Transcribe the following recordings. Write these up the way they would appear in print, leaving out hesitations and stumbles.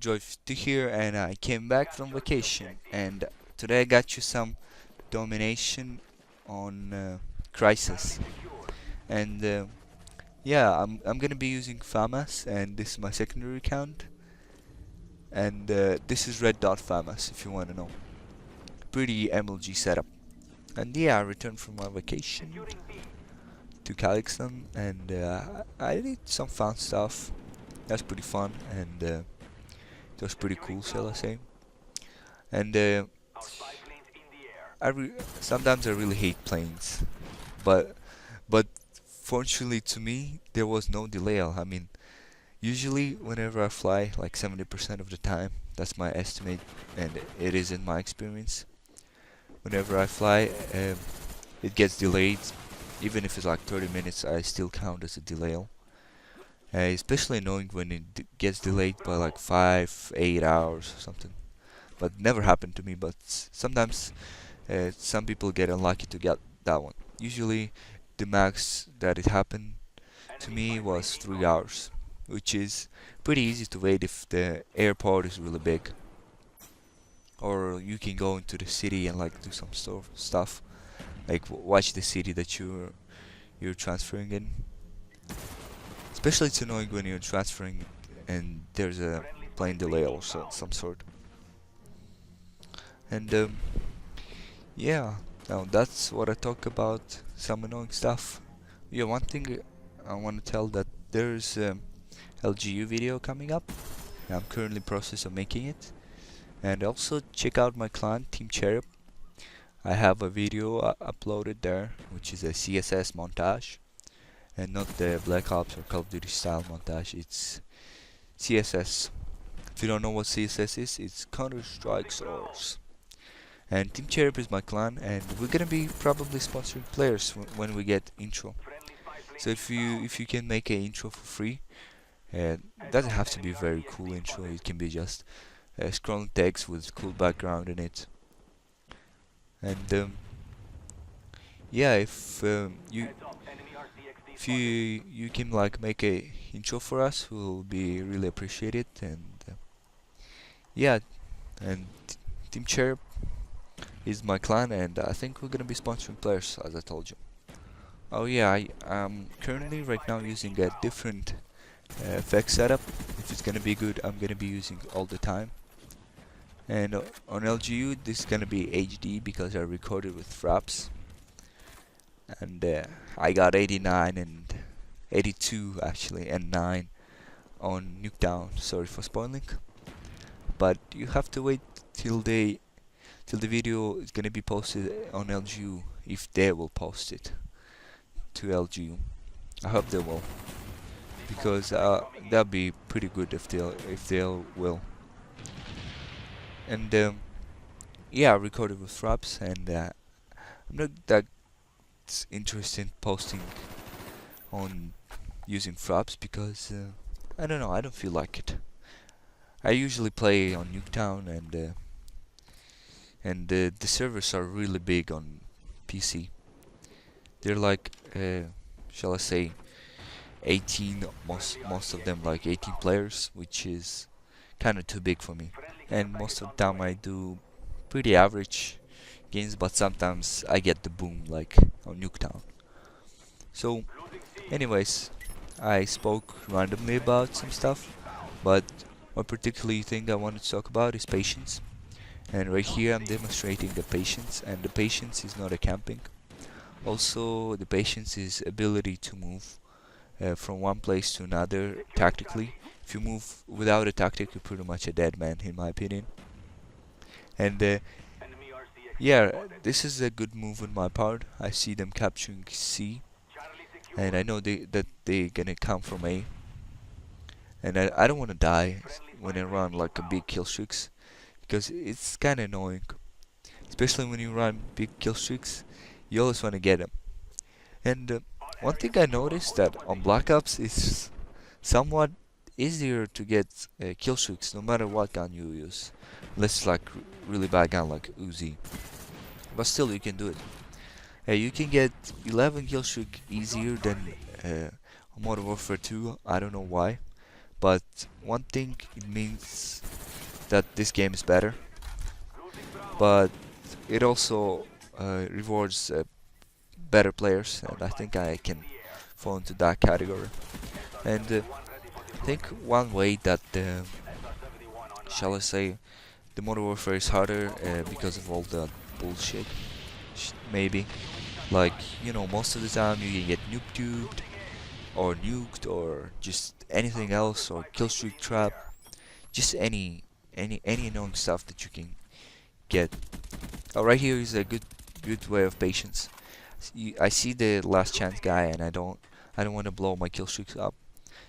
Joy50 here, and I came back from vacation, and today I got you some domination on Crysis. And yeah, I'm gonna be using FAMAS, and this is my secondary account, and this is red dot FAMAS if you want to know. Pretty MLG setup. And yeah, I returned from my vacation to Kazakhstan, and I did some fun stuff. That's pretty fun, and it was pretty cool, shall I say. And sometimes I really hate planes, but but fortunately to me there was no delay. I mean, usually whenever I fly, like 70% of the time, that's my estimate, and it is in my experience. Whenever I fly, it gets delayed. Even if it's like 30 minutes, I still count as a delay. Especially annoying when it gets delayed by like 5, 8 hours or something. But never happened to me. But sometimes some people get unlucky to get that one. Usually, the max that it happened to me was 3 hours, which is pretty easy to wait if the airport is really big, or you can go into the city and like do some stuff, like watch the city that you're transferring in. Especially it's annoying when you're transferring and there's a plane delay or some sort. And yeah, now that's what I talk about, some annoying stuff. Yeah, one thing I want to tell that there's LGU video coming up. I'm currently in process of making it. And also check out my clan, Team Cherub. I have a video uploaded there, which is a CSS montage. And not the Black Ops or Call of Duty style montage, it's CSS. If you don't know what CSS is, it's Counter-Strike Source. And Team Cherub is my clan, and we're gonna be probably sponsoring players when we get intro. So if you can make an intro for free, it doesn't have to be a very cool intro. It can be just scrolling text with cool background in it. And yeah, if you can like make a intro for us, we'll be really appreciated. And yeah, and Team Cherub is my clan, and I think we're gonna be sponsoring players, as I told you. Oh yeah, I'm currently right now using a different effect setup. If it's gonna be good, I'm gonna be using all the time. And on LGU, this is gonna be HD because I recorded with fraps. And I got 89 and 82 actually, and 9 on Nuketown. Sorry for spoiling, but you have to wait till the video is gonna be posted on LGU, if they will post it to LGU. I hope they will, because that'd be pretty good if they will. And yeah, I recorded with fraps, and I'm not that interested in posting on using fraps because I don't know, I don't feel like it. I usually play on Nuketown, and the servers are really big on PC. They're like, shall I say, 18, most of them like 18 players, which is kind of too big for me. And most of the time I do pretty average games, but sometimes I get the boom like on Nuketown. So anyways, I spoke randomly about some stuff, but one particular thing I wanted to talk about is patience. And right here I'm demonstrating the patience, and the patience is not a camping. Also, the patience is ability to move from one place to another tactically. If you move without a tactic, you're pretty much a dead man, in my opinion. And yeah, this is a good move on my part. I see them capturing C, and I know that they're gonna come from A. And I don't want to die when I run like a big kill streaks, because it's kind of annoying. Especially when you run big kill streaks, you always want to get them. And one thing I noticed that on Black Ops is somewhat easier to get kill streaks no matter what gun you use. Unless it's like really bad gun like Uzi. But still you can do it. You can get 11 kill streak easier than on Modern Warfare 2, I don't know why. but one thing it means that this game is better, but it also rewards better players, and I think I can fall into that category. And I think one way that shall I say, the Modern Warfare is harder because of all the bullshit, maybe. Like, most of the time you can get noob tubed, or nuked, or just anything else, or killstreak trap, just any annoying stuff that you can get. Oh, right here is a good way of patience. I see the last chance guy, and I don't want to blow my kill streaks up,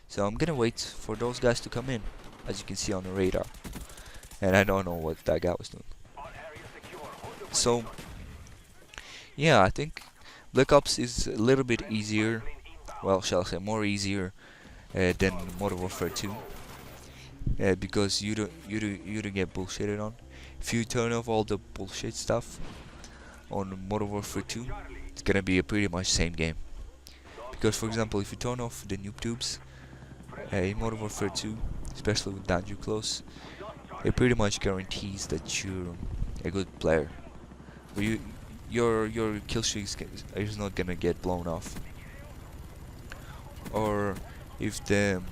so I'm gonna wait for those guys to come in, as you can see on the radar. And I don't know what that guy was doing. So yeah, I think Black Ops is a little bit easier. Well, shall I say more easier than Modern Warfare 2, because you don't get bullshitted on. If you turn off all the bullshit stuff on Modern Warfare 2, it's gonna be a pretty much same game. Because for example, if you turn off the noob tubes in Modern Warfare 2, especially with Danger Close, it pretty much guarantees that you're a good player. But your kill streak is not gonna get blown off. Or if the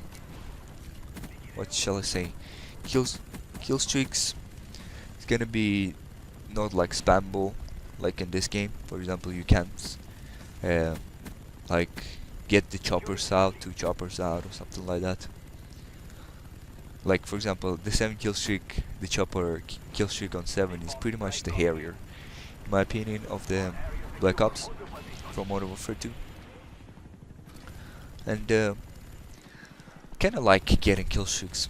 what shall I say, kill streaks is gonna be not like spammable like in this game. For example, you can't uh, like get the choppers out, 2 choppers out, or something like that. Like for example, the 7 kill streak, the chopper kill streak on 7 is pretty much the hairier, in my opinion, of the Black Ops from Modern Warfare 2. And kind of like getting kill streaks,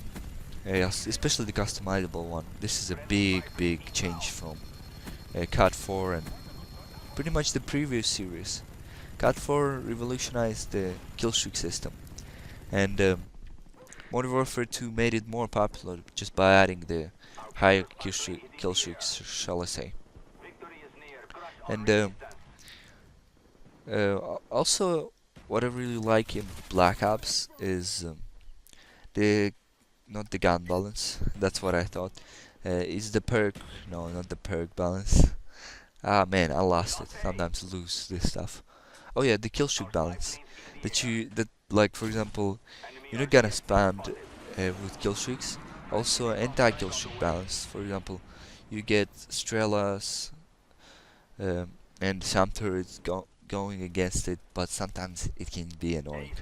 especially the customizable one. This is a big change from COD 4 and pretty much the previous series. COD 4 revolutionized the killstreak system, and Modern Warfare 2 made it more popular just by adding the higher killstreaks, shall I say. And also, what I really like in Black Ops is the not the gun balance. That's what I thought. Is the perk? No, not the perk balance. Ah man, I lost it. Sometimes I lose this stuff. Oh yeah, the kill streak balance. That like for example, you're not gonna spam with kill streaks. Also anti kill streak balance. For example, you get Strelas and some turrets going against it, but sometimes it can be annoying.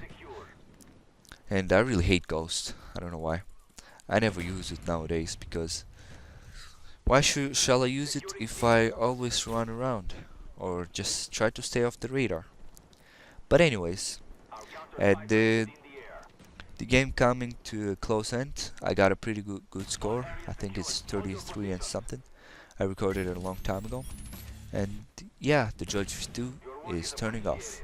And I really hate Ghost. I don't know why. I never use it nowadays because why shall I use it if I always run around or just try to stay off the radar? But anyways, the game coming to a close end. I got a pretty good score. I think it's 33 and something. I recorded it a long time ago. And yeah, the Judge 2 is turning off.